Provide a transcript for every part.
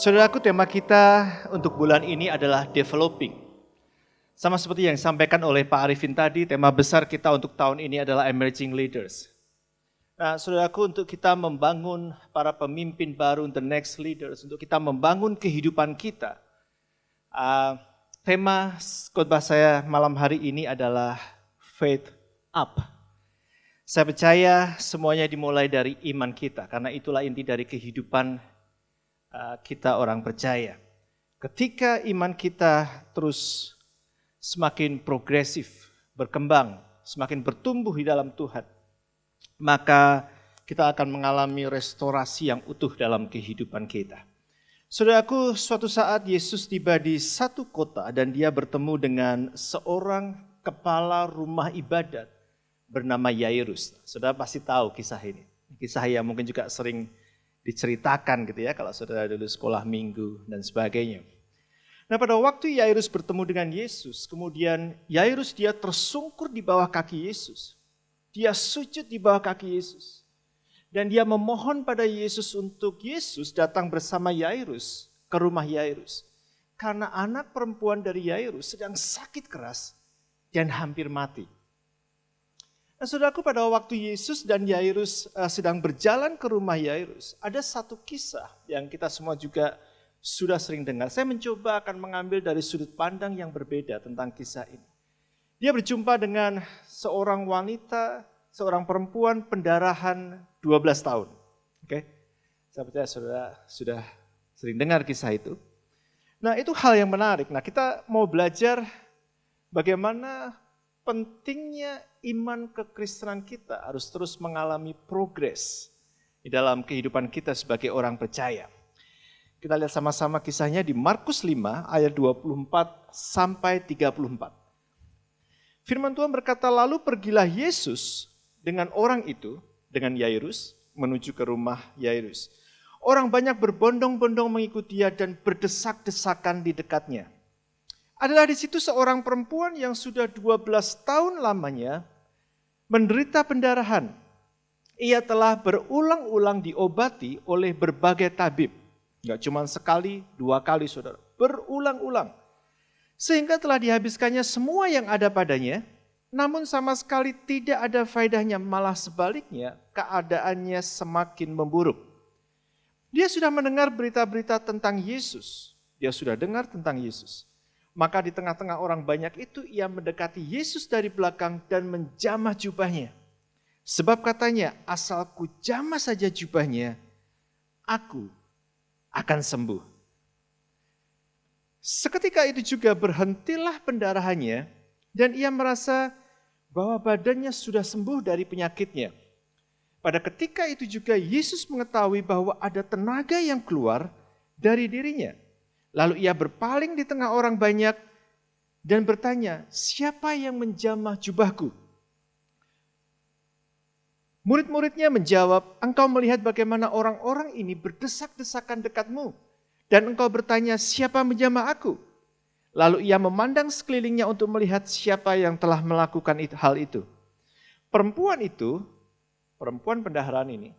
Saudaraku, tema kita untuk bulan ini adalah developing. Sama seperti yang disampaikan oleh Pak Arifin tadi, tema besar kita untuk tahun ini adalah emerging leaders. Nah, saudaraku, untuk kita membangun para pemimpin baru, the next leaders, untuk kita membangun kehidupan kita, tema khotbah saya malam hari ini adalah faith up. Saya percaya semuanya dimulai dari iman kita, karena itulah inti dari kehidupan kita orang percaya. Ketika iman kita terus semakin progresif, berkembang, semakin bertumbuh di dalam Tuhan, maka kita akan mengalami restorasi yang utuh dalam kehidupan kita. Saudaraku, suatu saat Yesus tiba di satu kota dan dia bertemu dengan seorang kepala rumah ibadat bernama Yairus. Saudara pasti tahu kisah ini. Kisah yang mungkin juga sering diceritakan gitu ya, kalau saudara dulu sekolah minggu dan sebagainya. Nah, pada waktu Yairus bertemu dengan Yesus, kemudian Yairus dia tersungkur di bawah kaki Yesus. Dia sujud di bawah kaki Yesus. Dan dia memohon pada Yesus untuk Yesus datang bersama Yairus ke rumah Yairus. Karena anak perempuan dari Yairus sedang sakit keras dan hampir mati. Nah, saudaraku, pada waktu Yesus dan Yairus sedang berjalan ke rumah Yairus, ada satu kisah yang kita semua juga sudah sering dengar. Saya mencoba akan mengambil dari sudut pandang yang berbeda tentang kisah ini. Dia berjumpa dengan seorang wanita, seorang perempuan pendarahan 12 tahun. Oke, saya percaya saudara sudah sering dengar kisah itu. Nah, itu hal yang menarik. Nah, kita mau belajar bagaimana pentingnya iman kekristenan kita harus terus mengalami progres di dalam kehidupan kita sebagai orang percaya. Kita lihat sama-sama kisahnya di Markus 5 ayat 24 sampai 34. Firman Tuhan berkata, lalu pergilah Yesus dengan orang itu, dengan Yairus, menuju ke rumah Yairus. Orang banyak berbondong-bondong mengikuti dia dan berdesak-desakan di dekatnya. Adalah di situ seorang perempuan yang sudah 12 tahun lamanya menderita pendarahan. Ia telah berulang-ulang diobati oleh berbagai tabib. Enggak cuma sekali, 2 kali saudara. Berulang-ulang. Sehingga telah dihabiskannya semua yang ada padanya. Namun sama sekali tidak ada faedahnya. Malah sebaliknya keadaannya semakin memburuk. Dia sudah mendengar berita-berita tentang Yesus. Dia sudah dengar tentang Yesus. Maka di tengah-tengah orang banyak itu ia mendekati Yesus dari belakang dan menjamah jubahnya. Sebab katanya, asal ku jamah saja jubahnya, aku akan sembuh. Seketika itu juga berhentilah pendarahannya dan ia merasa bahwa badannya sudah sembuh dari penyakitnya. Pada ketika itu juga Yesus mengetahui bahwa ada tenaga yang keluar dari dirinya. Lalu ia berpaling di tengah orang banyak dan bertanya, siapa yang menjamah jubahku? Murid-muridnya menjawab, engkau melihat bagaimana orang-orang ini berdesak-desakan dekatmu. Dan engkau bertanya, siapa menjamah aku? Lalu ia memandang sekelilingnya untuk melihat siapa yang telah melakukan hal itu. Perempuan pendarahan ini,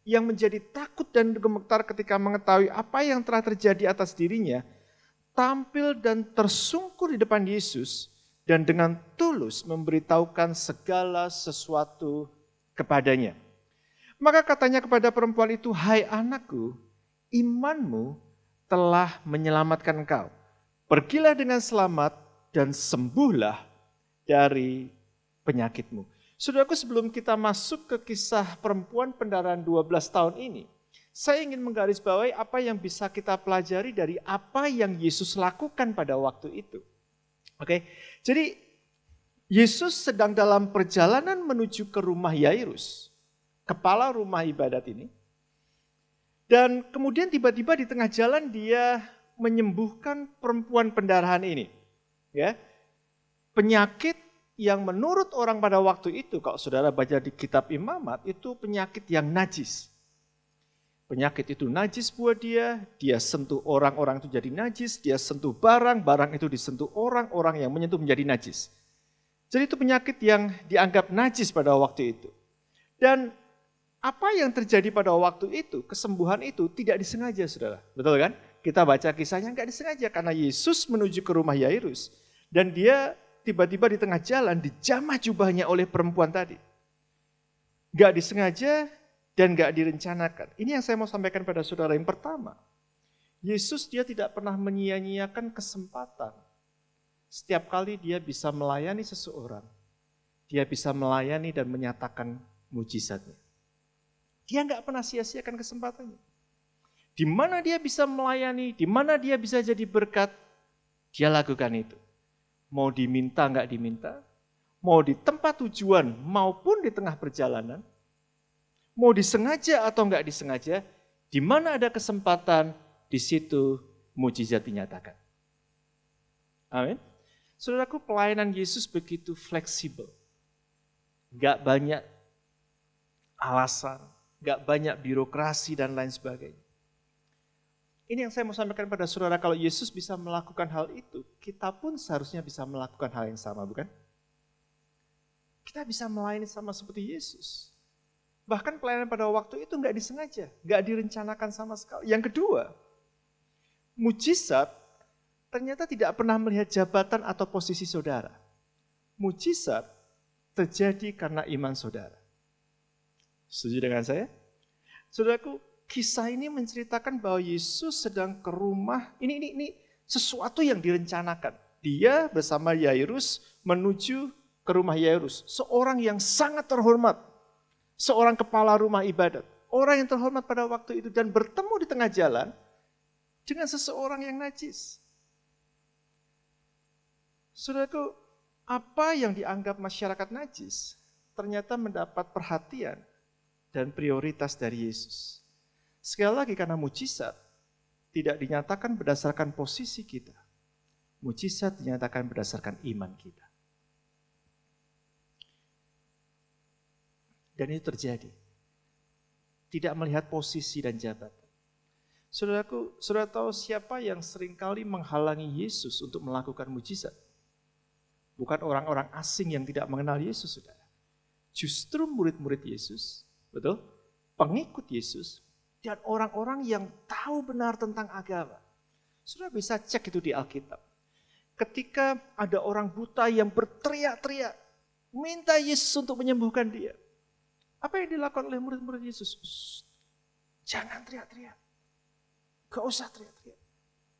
yang menjadi takut dan gemetar ketika mengetahui apa yang telah terjadi atas dirinya, tampil dan tersungkur di depan Yesus dan dengan tulus memberitahukan segala sesuatu kepadanya. Maka katanya kepada perempuan itu, hai anakku, imanmu telah menyelamatkan engkau. Pergilah dengan selamat dan sembuhlah dari penyakitmu. Saudaraku, sebelum kita masuk ke kisah perempuan pendarahan 12 tahun ini, saya ingin menggarisbawahi apa yang bisa kita pelajari dari apa yang Yesus lakukan pada waktu itu. Oke, jadi Yesus sedang dalam perjalanan menuju ke rumah Yairus, kepala rumah ibadat ini. Dan kemudian tiba-tiba di tengah jalan dia menyembuhkan perempuan pendarahan ini. Ya, penyakit yang menurut orang pada waktu itu, kalau saudara baca di kitab Imamat, itu penyakit yang najis. Penyakit itu najis buat dia sentuh orang itu jadi najis, dia sentuh barang itu disentuh orang yang menyentuh menjadi najis. Jadi itu penyakit yang dianggap najis pada waktu itu. Dan apa yang terjadi pada waktu itu, kesembuhan itu tidak disengaja, saudara. Betul kan? kita baca kisahnya nggak disengaja karena Yesus menuju ke rumah Yairus. Dan dia tiba-tiba di tengah jalan dijamah jubahnya oleh perempuan tadi. Nggak disengaja dan nggak direncanakan. Ini yang saya mau sampaikan pada saudara. Yang pertama, Yesus dia tidak pernah menyia-nyiakan kesempatan. Setiap kali dia bisa melayani seseorang, dia bisa melayani dan menyatakan mujizatnya. Dia nggak pernah sia-siakan kesempatannya. Di mana dia bisa melayani, di mana dia bisa jadi berkat, dia lakukan itu. Mau diminta nggak diminta, mau di tempat tujuan maupun di tengah perjalanan, mau disengaja atau nggak disengaja, di mana ada kesempatan, di situ mujizat dinyatakan. Amin. Saudaraku, pelayanan Yesus begitu fleksibel. Nggak banyak alasan, nggak banyak birokrasi dan lain sebagainya. Ini yang saya mau sampaikan pada saudara, kalau Yesus bisa melakukan hal itu, kita pun seharusnya bisa melakukan hal yang sama, bukan? Kita bisa melayani sama seperti Yesus. Bahkan pelayanan pada waktu itu nggak disengaja, nggak direncanakan sama sekali. Yang kedua, mujizat ternyata tidak pernah melihat jabatan atau posisi saudara. Mujizat terjadi karena iman saudara. Setuju dengan saya? Saudaraku, kisah ini menceritakan bahwa Yesus sedang ke rumah, ini sesuatu yang direncanakan. Dia bersama Yairus menuju ke rumah Yairus, seorang yang sangat terhormat, seorang kepala rumah ibadat, orang yang terhormat pada waktu itu, dan bertemu di tengah jalan dengan seseorang yang najis. Saudaraku, apa yang dianggap masyarakat najis ternyata mendapat perhatian dan prioritas dari Yesus. Sekali lagi, karena mujizat tidak dinyatakan berdasarkan posisi kita. Mujizat dinyatakan berdasarkan iman kita. Dan itu terjadi. Tidak melihat posisi dan jabatan. Saudaraku, saudara tahu siapa yang seringkali menghalangi Yesus untuk melakukan mujizat? Bukan orang-orang asing yang tidak mengenal Yesus, saudara. Justru murid-murid Yesus, betul? Pengikut Yesus, dan orang-orang yang tahu benar tentang agama. Saudara bisa cek itu di Alkitab. Ketika ada orang buta yang berteriak-teriak, minta Yesus untuk menyembuhkan dia. Apa yang dilakukan oleh murid-murid Yesus? Jangan teriak-teriak. Gak usah teriak-teriak.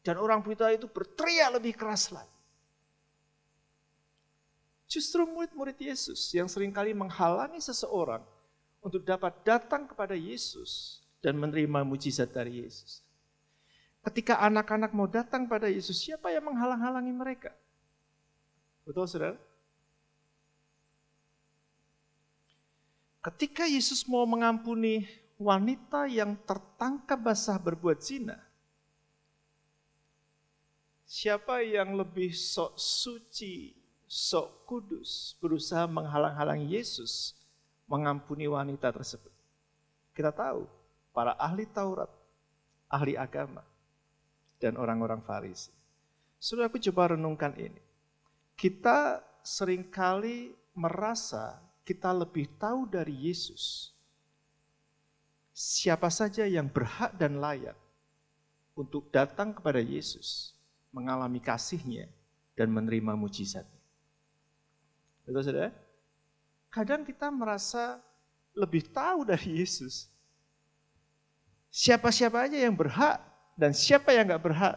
Dan orang buta itu berteriak lebih keras lagi. Justru murid-murid Yesus yang seringkali menghalangi seseorang untuk dapat datang kepada Yesus dan menerima mujizat dari Yesus. Ketika anak-anak mau datang pada Yesus, siapa yang menghalang-halangi mereka? Betul, saudara? Ketika Yesus mau mengampuni wanita yang tertangkap basah berbuat zina, siapa yang lebih sok suci, sok kudus, berusaha menghalang-halangi Yesus mengampuni wanita tersebut? Kita tahu, para ahli Taurat, ahli agama, dan orang-orang Farisi. Saudara, aku coba renungkan ini. Kita seringkali merasa kita lebih tahu dari Yesus siapa saja yang berhak dan layak untuk datang kepada Yesus, mengalami kasih-Nya, dan menerima mujizat-Nya. Betul, saudara? Kadang kita merasa lebih tahu dari Yesus. Siapa-siapa aja yang berhak dan siapa yang gak berhak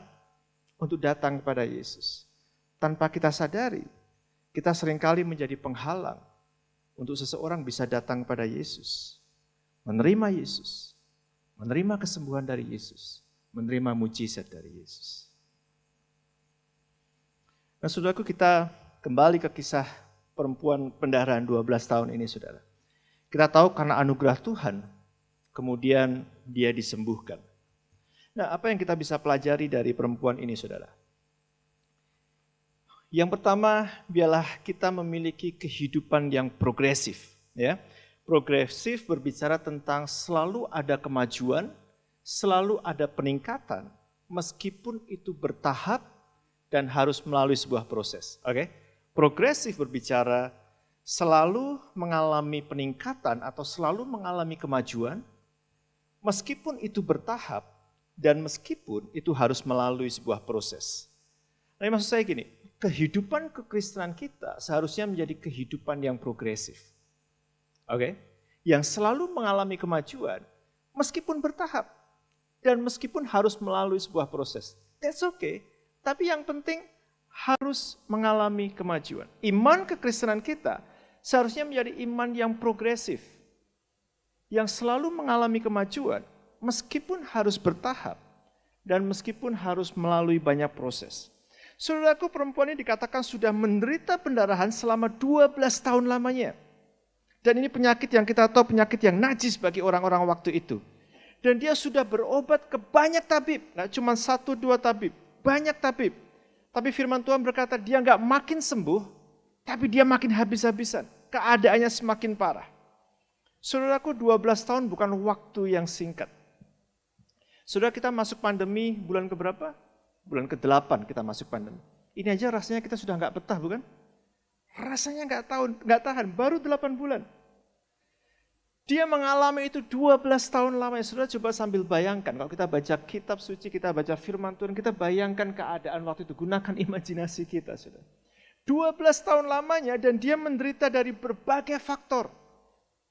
untuk datang kepada Yesus. Tanpa kita sadari, kita seringkali menjadi penghalang untuk seseorang bisa datang kepada Yesus, menerima Yesus, menerima kesembuhan dari Yesus, menerima mujizat dari Yesus. Nah, saudaraku, kita kembali ke kisah perempuan pendarahan 12 tahun ini, saudara. Kita tahu karena anugerah Tuhan, kemudian dia disembuhkan. Nah, apa yang kita bisa pelajari dari perempuan ini, saudara? Yang pertama, biarlah kita memiliki kehidupan yang progresif. Ya, progresif berbicara tentang selalu ada kemajuan, selalu ada peningkatan, meskipun itu bertahap dan harus melalui sebuah proses. Oke? Progresif berbicara selalu mengalami peningkatan atau selalu mengalami kemajuan, meskipun itu bertahap Dan meskipun itu harus melalui sebuah proses. Nah, maksud saya gini, kehidupan kekristenan kita seharusnya menjadi kehidupan yang progresif. Oke? Yang selalu mengalami kemajuan meskipun bertahap dan meskipun harus melalui sebuah proses. That's okay. Tapi yang penting harus mengalami kemajuan. Iman kekristenan kita seharusnya menjadi iman yang progresif. Yang selalu mengalami kemajuan meskipun harus bertahap dan meskipun harus melalui banyak proses. Saudaraku, perempuan ini dikatakan sudah menderita pendarahan selama 12 tahun lamanya. Dan ini penyakit yang kita tahu, penyakit yang najis bagi orang-orang waktu itu. Dan dia sudah berobat ke banyak tabib, nggak cuma 1-2 tabib, banyak tabib. Tapi firman Tuhan berkata dia nggak makin sembuh, tapi dia makin habis-habisan. Keadaannya semakin parah. Saudaraku, 12 tahun bukan waktu yang singkat. Saudara, kita masuk pandemi bulan keberapa? Bulan ke-8 kita masuk pandemi. Ini aja rasanya kita sudah nggak betah, bukan? Rasanya nggak tahan, baru 8 bulan. Dia mengalami itu 12 tahun lamanya. Saudara coba sambil bayangkan, kalau kita baca kitab suci, kita baca firman Tuhan, kita bayangkan keadaan waktu itu. Gunakan imajinasi kita, saudara. 12 tahun lamanya dan dia menderita dari berbagai faktor.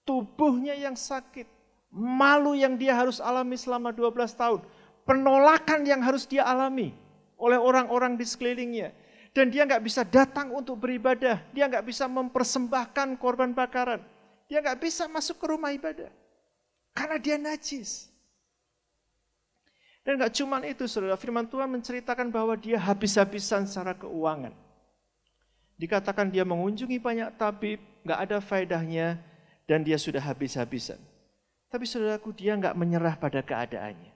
Tubuhnya yang sakit, malu yang dia harus alami selama 12 tahun, penolakan yang harus dia alami oleh orang-orang di sekelilingnya. Dan dia nggak bisa datang untuk beribadah, dia nggak bisa mempersembahkan korban bakaran. Dia nggak bisa masuk ke rumah ibadah. Karena dia najis. Dan nggak cuma itu, saudara. Firman Tuhan menceritakan bahwa dia habis-habisan secara keuangan. Dikatakan dia mengunjungi banyak tabib, nggak ada faedahnya, dan dia sudah habis-habisan. Tapi saudaraku, dia nggak menyerah pada keadaannya.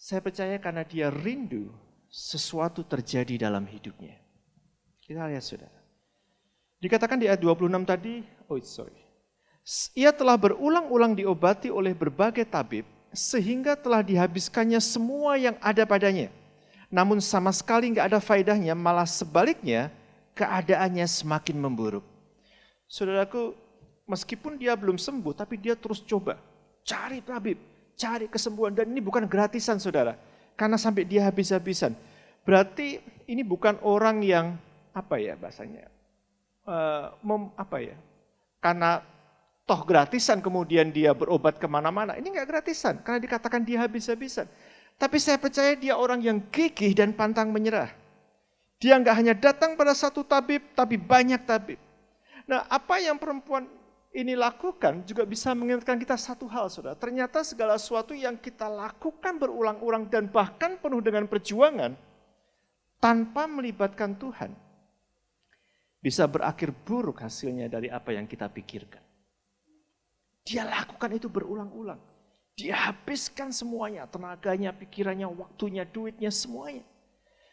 Saya percaya karena dia rindu sesuatu terjadi dalam hidupnya. Kita lihat, saudara. Dikatakan di ayat 26 tadi, ia telah berulang-ulang diobati oleh berbagai tabib, sehingga telah dihabiskannya semua yang ada padanya. Namun sama sekali nggak ada faedahnya, malah sebaliknya keadaannya semakin memburuk. Saudaraku, meskipun dia belum sembuh, tapi dia terus coba cari tabib, cari kesembuhan. Dan ini bukan gratisan, saudara, karena sampai dia habis-habisan. Berarti ini bukan orang yang, bahasanya, karena toh gratisan kemudian dia berobat kemana-mana. Ini nggak gratisan, karena dikatakan dia habis-habisan. Tapi saya percaya dia orang yang gigih dan pantang menyerah. Dia nggak hanya datang pada satu tabib, tapi banyak tabib. Nah, apa yang perempuan ini lakukan juga bisa mengingatkan kita satu hal, saudara. Ternyata segala sesuatu yang kita lakukan berulang-ulang dan bahkan penuh dengan perjuangan, tanpa melibatkan Tuhan, bisa berakhir buruk hasilnya dari apa yang kita pikirkan. Dia lakukan itu berulang-ulang. Dia habiskan semuanya, tenaganya, pikirannya, waktunya, duitnya, semuanya.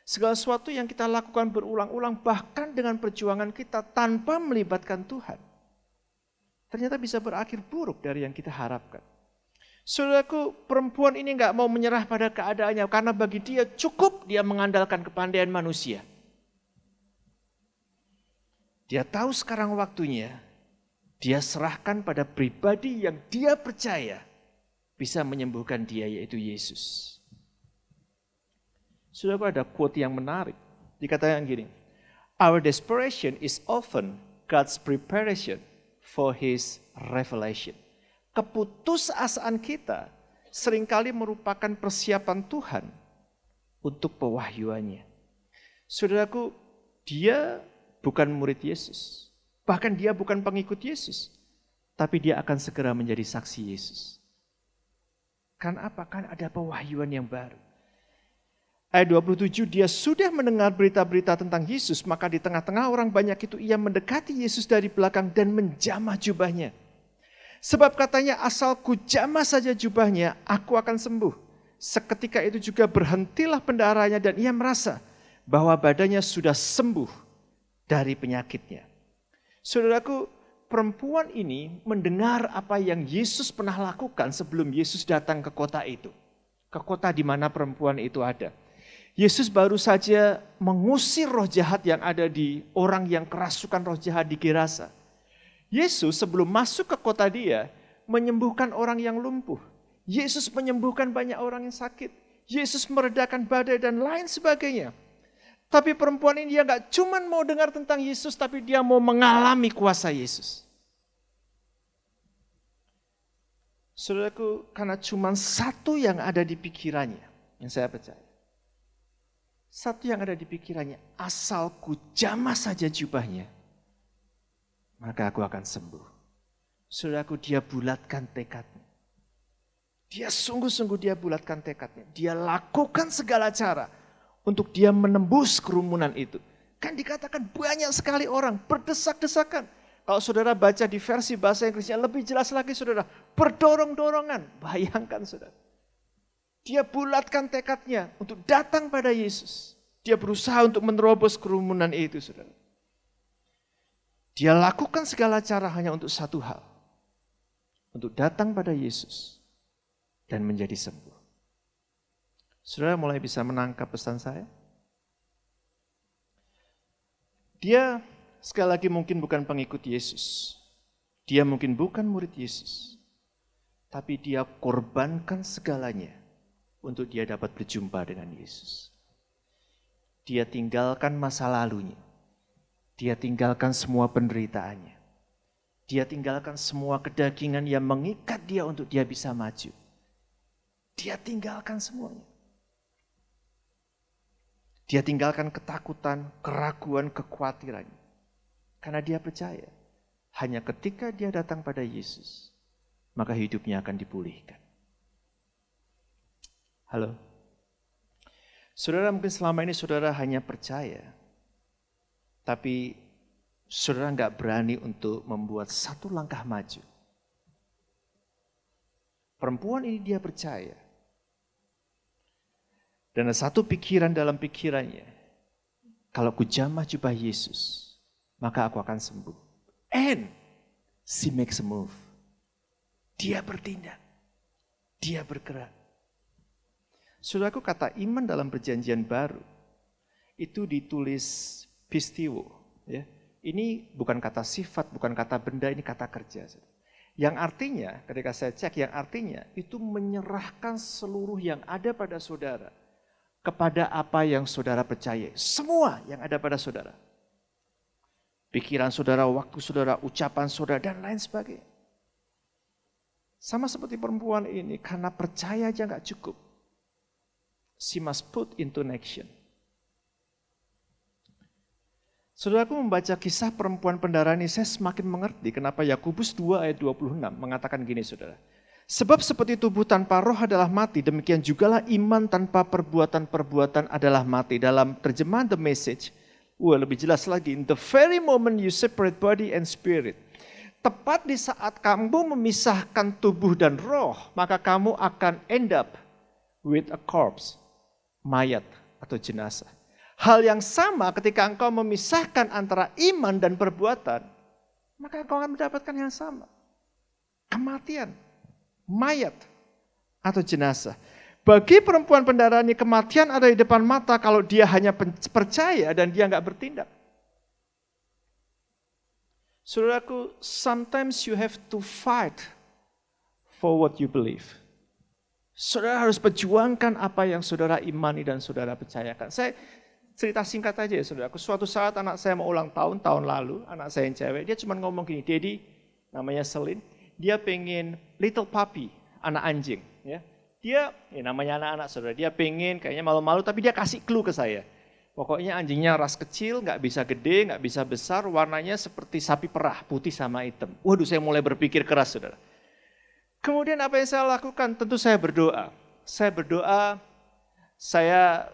Segala sesuatu yang kita lakukan berulang-ulang, bahkan dengan perjuangan kita tanpa melibatkan Tuhan, ternyata bisa berakhir buruk dari yang kita harapkan. Saudaraku, perempuan ini nggak mau menyerah pada keadaannya, karena bagi dia cukup dia mengandalkan kepandaian manusia. Dia tahu sekarang waktunya, dia serahkan pada pribadi yang dia percaya bisa menyembuhkan dia, yaitu Yesus. Saudara, ada quote yang menarik. Dikatakan gini, our desperation is often God's preparation for His revelation. Keputusasaan kita seringkali merupakan persiapan Tuhan untuk pewahyuannya. Saudaraku, dia bukan murid Yesus. Bahkan dia bukan pengikut Yesus. Tapi dia akan segera menjadi saksi Yesus. Kan apa? Kan ada pewahyuan yang baru. Ayat 27, dia sudah mendengar berita-berita tentang Yesus, maka di tengah-tengah orang banyak itu ia mendekati Yesus dari belakang dan menjamah jubahnya. Sebab katanya, asal ku jamah saja jubahnya, aku akan sembuh. Seketika itu juga berhentilah pendarahannya dan ia merasa bahwa badannya sudah sembuh dari penyakitnya. Saudaraku, perempuan ini mendengar apa yang Yesus pernah lakukan sebelum Yesus datang ke kota itu. Ke kota di mana perempuan itu ada. Yesus baru saja mengusir roh jahat yang ada di orang yang kerasukan roh jahat di Gerasa. Yesus sebelum masuk ke kota dia, menyembuhkan orang yang lumpuh. Yesus menyembuhkan banyak orang yang sakit. Yesus meredakan badai dan lain sebagainya. Tapi perempuan ini dia gak cuma mau dengar tentang Yesus, tapi dia mau mengalami kuasa Yesus. Saudaraku, karena cuma satu yang ada di pikirannya, yang saya percaya. Satu yang ada di pikirannya, asal ku jamah saja jubahnya, maka aku akan sembuh. Saudaraku, dia bulatkan tekadnya. Dia sungguh-sungguh dia bulatkan tekadnya. Dia lakukan segala cara untuk dia menembus kerumunan itu. Kan dikatakan banyak sekali orang berdesak-desakan. Kalau saudara baca di versi bahasa Inggrisnya lebih jelas lagi saudara. Berdorong-dorongan. Bayangkan saudara. Dia bulatkan tekadnya untuk datang pada Yesus. Dia berusaha untuk menerobos kerumunan itu saudara. Dia lakukan segala cara hanya untuk satu hal. Untuk datang pada Yesus. Dan menjadi sembuh. Saudara mulai bisa menangkap pesan saya? Dia sekali lagi mungkin bukan pengikut Yesus. Dia mungkin bukan murid Yesus. Tapi dia korbankan segalanya untuk dia dapat berjumpa dengan Yesus. Dia tinggalkan masa lalunya. Dia tinggalkan semua penderitaannya. Dia tinggalkan semua kedagingan yang mengikat dia untuk dia bisa maju. Dia tinggalkan semuanya. Dia tinggalkan ketakutan, keraguan, kekhawatirannya. Karena dia percaya, hanya ketika dia datang pada Yesus, maka hidupnya akan dipulihkan. Halo? Saudara mungkin selama ini saudara hanya percaya, tapi saudara nggak berani untuk membuat satu langkah maju. Perempuan ini dia percaya. Dan ada satu pikiran dalam pikirannya, kalau ku jamah jubah Yesus, maka aku akan sembuh. And she makes a move. Dia bertindak. Dia bergerak. Saudaraku, kata iman dalam perjanjian baru itu ditulis pistiwo. Ya. Ini bukan kata sifat, bukan kata benda, ini kata kerja. Yang artinya, ketika saya cek, yang artinya itu menyerahkan seluruh yang ada pada saudara kepada apa yang saudara percaya. Semua yang ada pada saudara. Pikiran saudara, waktu saudara, ucapan saudara, dan lain sebagainya. Sama seperti perempuan ini, karena percaya aja gak cukup. She must put into action. Saudaraku membaca kisah perempuan pendara ini, saya semakin mengerti kenapa Yakobus 2 ayat 26 mengatakan gini saudara. Sebab seperti tubuh tanpa roh adalah mati, demikian jugalah iman tanpa perbuatan-perbuatan adalah mati. Dalam terjemahan The Message, lebih jelas lagi, in the very moment you separate body and spirit. Tepat di saat kamu memisahkan tubuh dan roh, maka kamu akan end up with a corpse, mayat atau jenazah. Hal yang sama ketika engkau memisahkan antara iman dan perbuatan, maka engkau akan mendapatkan yang sama. Kematian, mayat atau jenazah. Bagi perempuan pendara ini kematian ada di depan mata kalau dia hanya percaya dan dia nggak bertindak. Saudaraku, sometimes you have to fight for what you believe. Saudara harus perjuangkan apa yang saudara imani dan saudara percayakan. Saya cerita singkat aja ya saudaraku. Suatu saat anak saya mau ulang tahun lalu, anak saya yang cewek, dia cuma ngomong gini, Daddy, namanya Selin, dia pengen little puppy, anak anjing. Ya. Dia, namanya anak-anak saudara, dia pengen kayaknya malu-malu tapi dia kasih clue ke saya. Pokoknya anjingnya ras kecil, gak bisa gede, gak bisa besar, warnanya seperti sapi perah, putih sama hitam. Waduh, saya mulai berpikir keras saudara. Kemudian apa yang saya lakukan? Tentu saya berdoa. Saya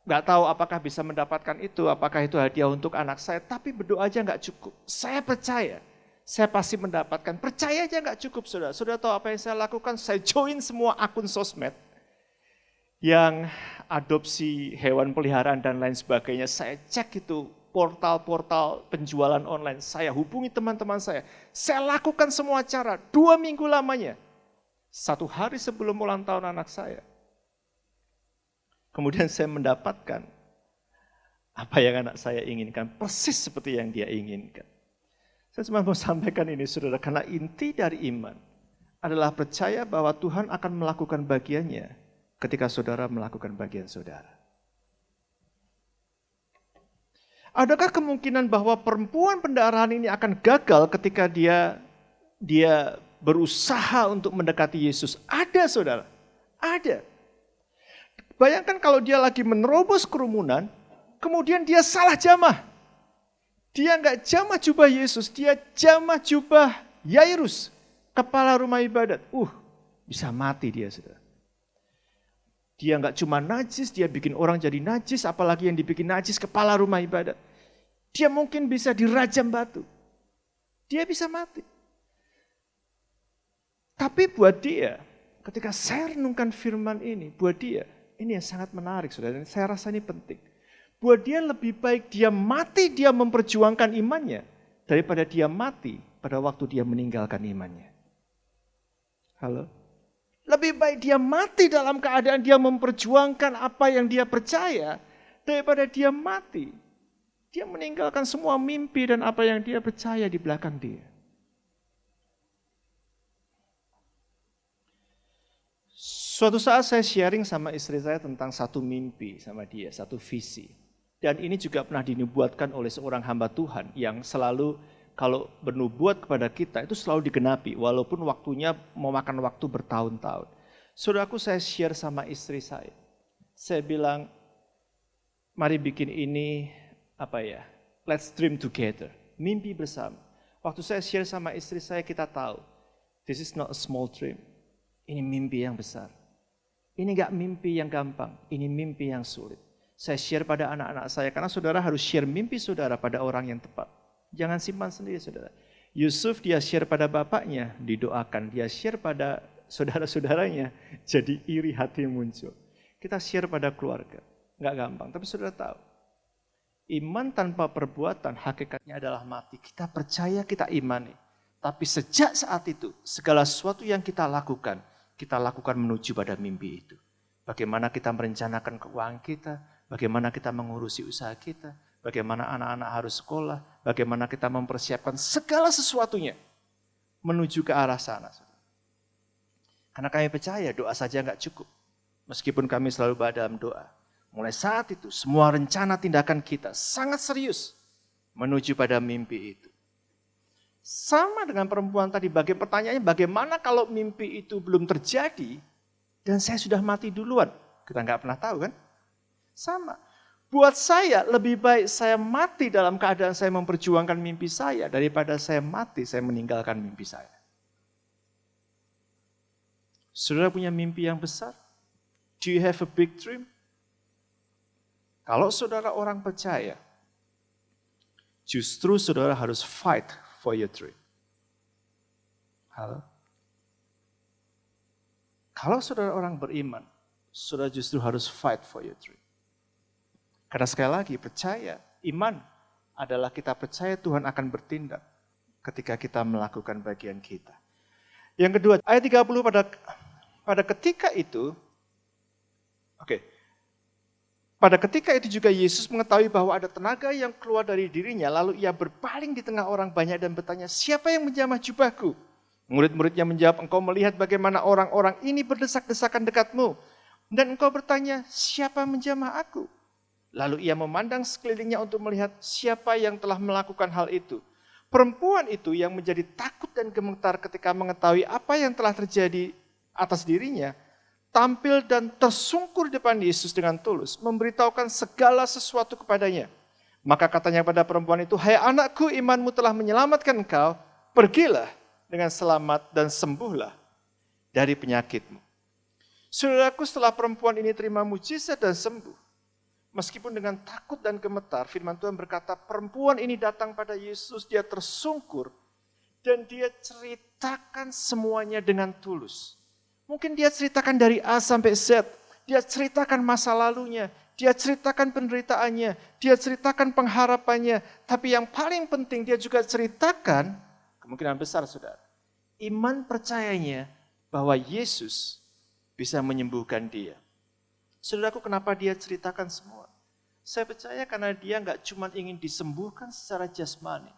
gak tahu apakah bisa mendapatkan itu, apakah itu hadiah untuk anak saya, tapi berdoa aja gak cukup. Saya percaya. Saya pasti mendapatkan. Percaya aja gak cukup saudara. Saudara tahu apa yang saya lakukan? Saya join semua akun sosmed yang adopsi hewan peliharaan dan lain sebagainya. Saya cek itu portal-portal penjualan online. Saya hubungi teman-teman saya. Saya lakukan semua cara 2 minggu lamanya. 1 hari sebelum ulang tahun anak saya. Kemudian saya mendapatkan apa yang anak saya inginkan. Persis seperti yang dia inginkan. Saya cuma mau sampaikan ini saudara, karena inti dari iman adalah percaya bahwa Tuhan akan melakukan bagiannya ketika saudara melakukan bagian saudara. Adakah kemungkinan bahwa perempuan pendarahan ini akan gagal ketika dia berusaha untuk mendekati Yesus? Ada, saudara. Ada. Bayangkan kalau dia lagi menerobos kerumunan, kemudian dia salah jamah. Dia nggak jamah jubah Yesus, dia jamah jubah Yairus, kepala rumah ibadat. Bisa mati dia, saudara. Dia nggak cuma najis, dia bikin orang jadi najis, apalagi yang dibikin najis kepala rumah ibadat. Dia mungkin bisa dirajam batu. Dia bisa mati. Tapi buat dia, ketika saya renungkan firman ini, buat dia, ini yang sangat menarik, saudara. Saya rasa ini penting. Buat dia lebih baik dia mati, dia memperjuangkan imannya, daripada dia mati pada waktu dia meninggalkan imannya. Halo? Lebih baik dia mati dalam keadaan dia memperjuangkan apa yang dia percaya, daripada dia mati. Dia meninggalkan semua mimpi dan apa yang dia percaya di belakang dia. Suatu saat saya sharing sama istri saya tentang satu mimpi sama dia, satu visi. Dan ini juga pernah dinubuatkan oleh seorang hamba Tuhan yang selalu kalau bernubuat kepada kita itu selalu digenapi walaupun waktunya memakan waktu bertahun-tahun. Saudaraku, saya share sama istri saya. Saya bilang, mari bikin ini let's dream together. Mimpi bersama. Waktu saya share sama istri saya, kita tahu this is not a small dream. Ini mimpi yang besar. Ini gak mimpi yang gampang, ini mimpi yang sulit. Saya share pada anak-anak saya, karena saudara harus share mimpi saudara pada orang yang tepat. Jangan simpan sendiri, saudara. Yusuf dia share pada bapaknya, didoakan. Dia share pada saudara-saudaranya, jadi iri hati muncul. Kita share pada keluarga. Nggak gampang, tapi saudara tahu. Iman tanpa perbuatan hakikatnya adalah mati. Kita percaya, kita imani. Tapi sejak saat itu, segala sesuatu yang kita lakukan menuju pada mimpi itu. Bagaimana kita merencanakan keuangan kita, bagaimana kita mengurusi usaha kita, bagaimana anak-anak harus sekolah, bagaimana kita mempersiapkan segala sesuatunya menuju ke arah sana. Karena kami percaya doa saja nggak cukup. Meskipun kami selalu berada dalam doa. Mulai saat itu semua rencana tindakan kita sangat serius menuju pada mimpi itu. Sama dengan perempuan tadi, pertanyaannya bagaimana kalau mimpi itu belum terjadi dan saya sudah mati duluan? Kita nggak pernah tahu kan? Sama. Buat saya lebih baik saya mati dalam keadaan saya memperjuangkan mimpi saya daripada saya mati saya meninggalkan mimpi saya. Saudara punya mimpi yang besar? Do you have a big dream? Kalau saudara orang percaya, justru saudara harus fight for your dream. Halo? Kalau saudara orang beriman, saudara justru harus fight for your dream. Karena sekali lagi percaya, iman adalah kita percaya Tuhan akan bertindak ketika kita melakukan bagian kita. Yang kedua, ayat 30 pada ketika itu, pada ketika itu juga Yesus mengetahui bahwa ada tenaga yang keluar dari dirinya, lalu ia berpaling di tengah orang banyak dan bertanya, siapa yang menjamah jubahku? Murid-muridnya menjawab, engkau melihat bagaimana orang-orang ini berdesak-desakan dekatmu. Dan engkau bertanya, siapa menjamah aku? Lalu ia memandang sekelilingnya untuk melihat siapa yang telah melakukan hal itu. Perempuan itu yang menjadi takut dan gemetar ketika mengetahui apa yang telah terjadi atas dirinya, tampil dan tersungkur depan Yesus dengan tulus, memberitahukan segala sesuatu kepadanya. Maka katanya pada perempuan itu, hai anakku, imanmu telah menyelamatkan engkau, pergilah dengan selamat dan sembuhlah dari penyakitmu. Saudaraku, setelah perempuan ini terima mujizat dan sembuh, meskipun dengan takut dan gemetar, firman Tuhan berkata, perempuan ini datang pada Yesus, dia tersungkur, dan dia ceritakan semuanya dengan tulus. Mungkin dia ceritakan dari A sampai Z, dia ceritakan masa lalunya, dia ceritakan penderitaannya, dia ceritakan pengharapannya, tapi yang paling penting dia juga ceritakan, kemungkinan besar saudara, iman percayanya bahwa Yesus bisa menyembuhkan dia. Saudaraku, kenapa dia ceritakan semua? Saya percaya karena dia nggak cuma ingin disembuhkan secara jasmani,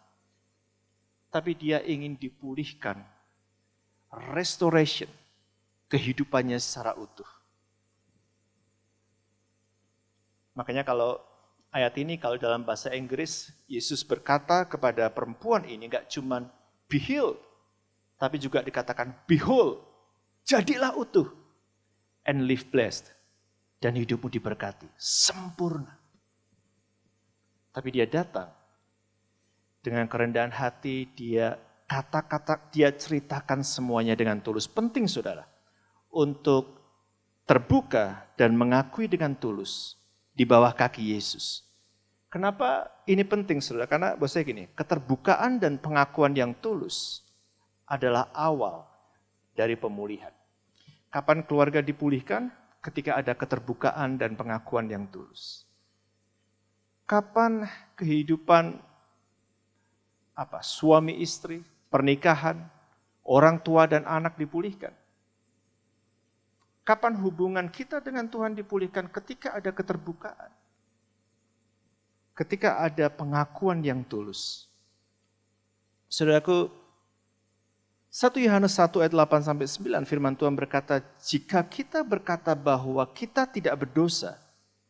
tapi dia ingin dipulihkan restoration kehidupannya secara utuh. Makanya kalau ayat ini, kalau dalam bahasa Inggris, Yesus berkata kepada perempuan ini gak cuman be healed, tapi juga dikatakan behold, jadilah utuh, and live blessed, dan hidupmu diberkati, sempurna. Tapi dia datang dengan kerendahan hati, dia ceritakan semuanya dengan tulus. Penting saudara, untuk terbuka dan mengakui dengan tulus di bawah kaki Yesus. Kenapa ini penting saudara? Karena buat saya gini, keterbukaan dan pengakuan yang tulus adalah awal dari pemulihan. Kapan keluarga dipulihkan? Ketika ada keterbukaan dan pengakuan yang tulus. Kapan kehidupan suami istri, pernikahan, orang tua dan anak dipulihkan? Kapan hubungan kita dengan Tuhan dipulihkan? Ketika ada keterbukaan. Ketika ada pengakuan yang tulus. Saudaraku, 1 Yohanes 1 ayat 8-9 firman Tuhan berkata, jika kita berkata bahwa kita tidak berdosa,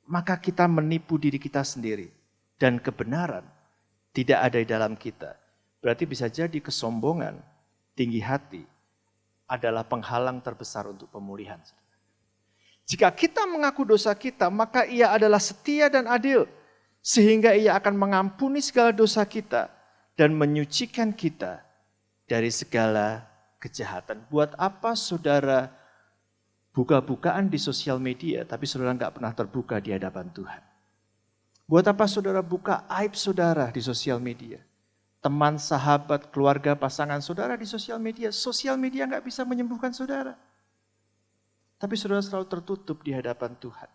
maka kita menipu diri kita sendiri. Dan kebenaran tidak ada di dalam kita. Berarti bisa jadi kesombongan, tinggi hati adalah penghalang terbesar untuk pemulihan. Jika kita mengaku dosa kita, maka ia adalah setia dan adil. Sehingga ia akan mengampuni segala dosa kita dan menyucikan kita dari segala kejahatan. Buat apa saudara buka-bukaan di sosial media, tapi saudara nggak pernah terbuka di hadapan Tuhan? Buat apa saudara buka aib saudara di sosial media? Teman, sahabat, keluarga, pasangan saudara di sosial media. Sosial media nggak bisa menyembuhkan saudara. Tapi saudara selalu tertutup di hadapan Tuhan.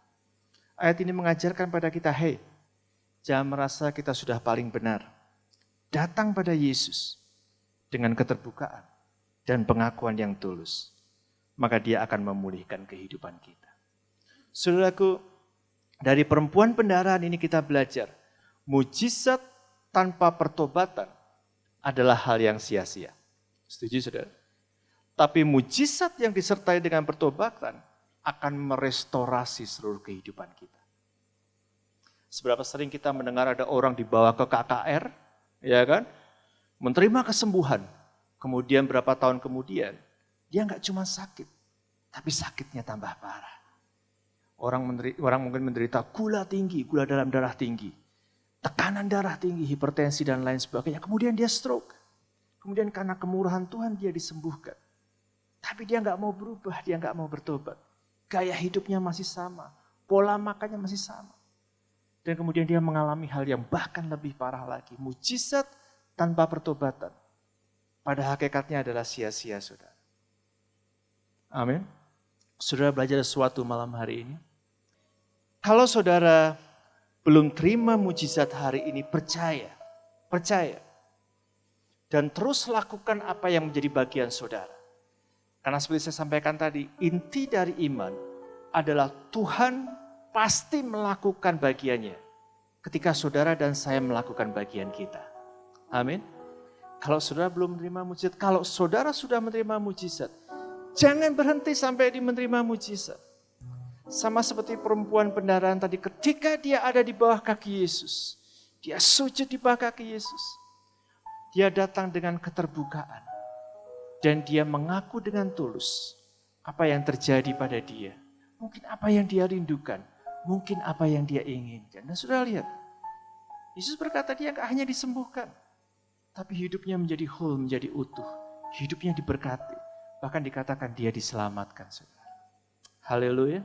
Ayat ini mengajarkan pada kita, hey, jangan merasa kita sudah paling benar. Datang pada Yesus dengan keterbukaan dan pengakuan yang tulus. Maka dia akan memulihkan kehidupan kita. Saudaraku, dari perempuan pendarahan ini kita belajar, mujizat tanpa pertobatan adalah hal yang sia-sia. Setuju saudara? Tapi mujizat yang disertai dengan pertobatan akan merestorasi seluruh kehidupan kita. Seberapa sering kita mendengar ada orang dibawa ke KKR, ya kan? Menerima kesembuhan. Kemudian berapa tahun kemudian, dia nggak cuma sakit, tapi sakitnya tambah parah. Orang mungkin menderita gula tinggi, gula dalam darah tinggi, tekanan darah tinggi, hipertensi dan lain sebagainya. Kemudian dia stroke. Kemudian karena kemurahan Tuhan dia disembuhkan. Tapi dia nggak mau berubah, dia nggak mau bertobat. Gaya hidupnya masih sama, pola makannya masih sama. Dan kemudian dia mengalami hal yang bahkan lebih parah lagi. Mujizat tanpa pertobatan. Pada hakikatnya adalah sia-sia saudara. Amin. Saudara belajar sesuatu malam hari ini. Kalau saudara belum terima mujizat hari ini, percaya. Dan terus lakukan apa yang menjadi bagian saudara. Karena seperti saya sampaikan tadi, inti dari iman adalah Tuhan pasti melakukan bagiannya ketika saudara dan saya melakukan bagian kita. Amin. Kalau saudara belum menerima mujizat, kalau saudara sudah menerima mujizat, jangan berhenti sampai di menerima mujizat. Sama seperti perempuan pendarahan tadi, ketika dia ada di bawah kaki Yesus, dia sujud di bawah kaki Yesus. Dia datang dengan keterbukaan. Dan dia mengaku dengan tulus apa yang terjadi pada dia. Mungkin apa yang dia rindukan. Mungkin apa yang dia inginkan. Dan sudah lihat, Yesus berkata dia gak hanya disembuhkan. Tapi hidupnya menjadi whole, menjadi utuh. Hidupnya diberkati. Bahkan dikatakan dia diselamatkan. Haleluya.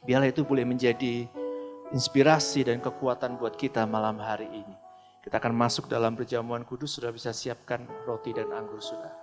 Biarlah itu boleh menjadi inspirasi dan kekuatan buat kita malam hari ini. Kita akan masuk dalam perjamuan kudus. Sudah bisa siapkan roti dan anggur sudah.